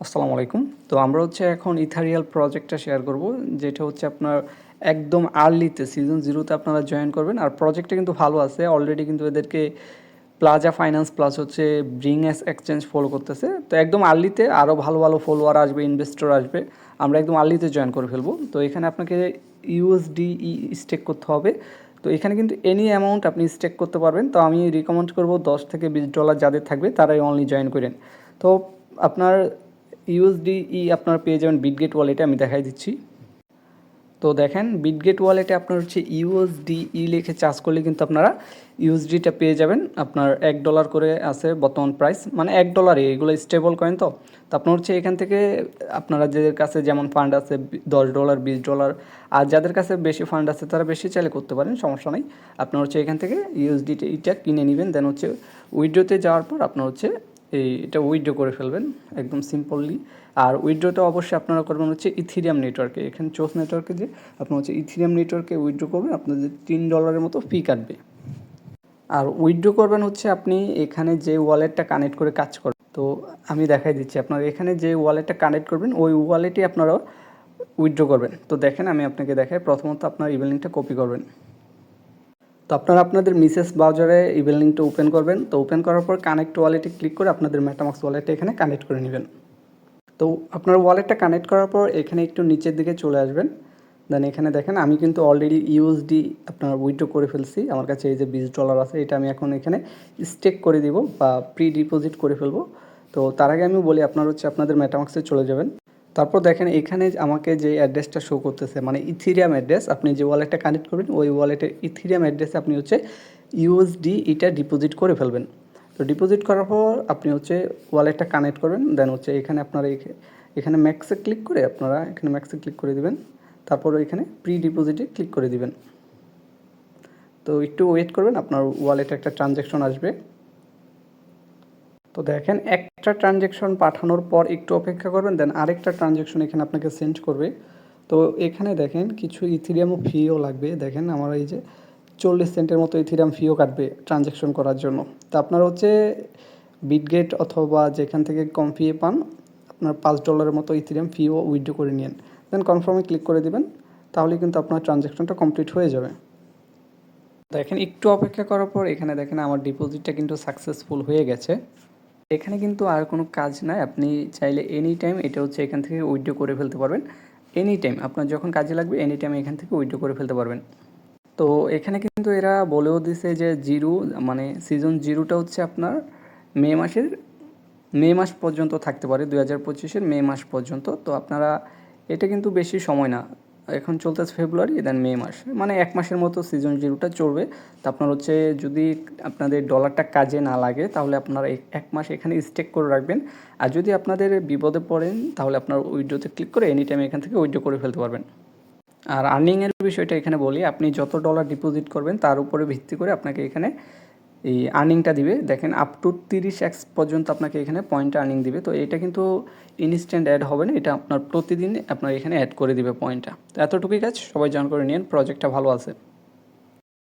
আসসালামু আলাইকুম। তো আমরা এখন ইথারিয়াল প্রজেক্টটা শেয়ার করব, যেটা আপনার একদম আর্লিতে সিজন 0-তে আপনারা জয়েন করবেন। আর প্রজেক্টটা কিন্তু ভালো আছে, অলরেডি কিন্তু এদেরকে plaza finance plus bring S exchange follow করতেছে। তো একদম আর্লিতে আরও ভালো ভালো ফলোয়ার আসবে, ইনভেস্টর আসবে, আমরা একদম আর্লিতে জয়েন করে ফেলবো। তো এখানে আপনাকে ইউএসডিই স্টেক করতে হবে। তো এখানে কিন্তু এনি অ্যামাউন্ট আপনি স্টেক করতে পারবেন। তো আমি রিকমেন্ড করব $10 থেকে $20 যাদের থাকবে তারাই অনলি জয়েন করেন। তো আপনার ইউএসডিই আপনার পেয়ে যাবেন বিটগেট ওয়ালেটে, আমি দেখাই দিচ্ছি। তো দেখেন বিটগেট ওয়ালেটে আপনার ইউএসডিই লিখে চার্জ করলে কিন্তু আপনারা ইউএসডিটা পেয়ে যাবেন। আপনার $1 করে আছে বর্তমান প্রাইস, মানে $1 এগুলো স্টেবল কয়েন। তো আপনার এখান থেকে আপনারা যাদের কাছে যেমন ফান্ড আছে $10 $20, আর যাদের কাছে বেশি ফান্ড আছে তারা বেশি চাইলে করতে পারেন, সমস্যা নেই। আপনার এখান থেকে ইউএসডিটা কিনে নেবেন, দেন উইথড্রোতে যাওয়ার পর আপনার এটা উইথড্রো করে ফেলবেন একদম সিম্পলি। আর উইথড্রোটা অবশ্যই আপনারা করবেন ইথিরিয়াম নেটওয়ার্কে। এখানে চোস নেটওয়ার্কে যে আপনার ইথিরিয়াম নেটওয়ার্কে উইথড্রো করবেন, আপনাদের $3 মতো ফি কাটবে। আর উইথড্রো করবেন আপনি এখানে যে ওয়ালেটটা কানেক্ট করে কাজ করবেন। তো আমি দেখাই দিচ্ছি, আপনার এখানে যে ওয়ালেটটা কানেক্ট করবেন ওই ওয়ালেটে আপনারা উইথড্রো করবেন। তো দেখেন আমি আপনাকে দেখাই, প্রথমত আপনার ইমেল লিঙ্কটা কপি করবেন। তো আপনারা আপনাদের মিসেস ব্রাউজারে ইমেল লিঙ্কটা ওপেন করবেন। তো ওপেন করার পর কানেক্ট ওয়ালেটে ক্লিক করে আপনাদের মেটামাক্স ওয়ালেটটা এখানে কানেক্ট করে নেবেন। তো আপনার ওয়ালেটটা কানেক্ট করার পর এখানে একটু নিচের দিকে চলে আসবেন। দেন এখানে দেখেন আমি কিন্তু অলরেডি ইউএসডি আপনার উইথড্রো করে ফেলছি। আমার কাছে এই যে $20 আছে, এটা আমি এখন এখানে স্টেক করে দিব বা প্রি ডিপোজিট করে ফেলবো। তো তার আগে আমি বলি আপনার আপনাদের মেটামাক্সে চলে যাবেন। তারপর দেখেন এখানে আমাকে যে অ্যাড্রেসটা শো করতেছে, মানে ইথিরিয়াম অ্যাড্রেস, আপনি যে ওয়ালেটটা কানেক্ট করবেন ওই ওয়ালেটের ইথিরিয়াম অ্যাড্রেসে আপনি ইউএসডি এটা ডিপোজিট করে ফেলবেন। তো ডিপোজিট করার পর আপনি ওয়ালেটটা কানেক্ট করবেন। দেন এখানে আপনারা এখানে ম্যাক্সে ক্লিক করে আপনারা এখানে ম্যাক্সে ক্লিক করে দিবেন। তারপর এখানে প্রি ডিপোজিটে ক্লিক করে দিবেন। তো একটু ওয়েট করবেন, আপনার ওয়ালেটে একটা ট্রানজ্যাকশন আসবে। তো দেখেন একটা ট্রানজ্যাকশন পাঠানোর পর একটু অপেক্ষা করবেন, দেন আরেকটা ট্রানজ্যাকশন এখানে আপনাকে সেন্ড করবে। তো এখানে দেখেন কিছু ইথিরিয়াম ফিও লাগবে। দেখেন আমার এই যে 40 সেন্টের মতো ইথিরিয়াম ফিও কাটবে ট্রানজ্যাকশন করার জন্য। তো আপনার বিটগেট অথবা যেখান থেকে কম ফি পান আপনার $5 মতো ইথিরিয়াম ফিও উইথড্র করে নিন। দেন কনফার্মে ক্লিক করে দিবেন, তাহলে কিন্তু আপনার ট্রানজ্যাকশনটা কমপ্লিট হয়ে যাবে। দেখেন একটু অপেক্ষা করার পর এখানে দেখেন আমার ডিপোজিটটা কিন্তু সাকসেসফুল হয়ে গেছে। এখানে কিন্তু আর কোনো কাজ নাই, আপনি চাইলে এনি টাইম এটা এখান থেকে উইথড্র করে ফেলতে পারবেন। এনি টাইম আপনার যখন কাজে লাগবে এনি টাইম এখান থেকে উইথড্র করে ফেলতে পারবেন। তো এখানে কিন্তু এরা বলেও দিছে যে জিরো, মানে সিজন 0টা আপনার মে মাস পর্যন্ত থাকতে পারে, 2025-এর মে মাস পর্যন্ত। তো আপনারা এটা কিন্তু বেশি সময় না, এখন চলতেছে ফেব্রুয়ারি, দেন মে মাস, মানে 1 মাসের মতো সিজন 0টা চলবে। তো আপনার যদি আপনাদের ডলারটা কাজে না লাগে তাহলে আপনারা 1 মাস এখানে স্টেক করে রাখবেন। আর যদি আপনাদের বিপদে পড়েন তাহলে আপনার উইথড্রোতে ক্লিক করে এনি টাইম এখান থেকে উইথড্রো করে ফেলতে পারবেন। আর আর্নিংয়ের বিষয়টা এখানে বলি, আপনি যত ডলার ডিপোজিট করবেন তার উপরে ভিত্তি করে আপনাকে এখানে এই আর্নিংটা দিবে। দেখেন আপ টু 30x পর্যন্ত আপনাকে এখানে পয়েন্ট আর্নিং দিবে। তো এটা কিন্তু ইনস্ট্যান্ট অ্যাড হবে না, এটা আপনার প্রতিদিন আপনার এখানে অ্যাড করে দিবে পয়েন্টটা। তো এতটুকুই কাজ, সবাই জয়েন করে নিন, প্রজেক্টটা ভালো আছে।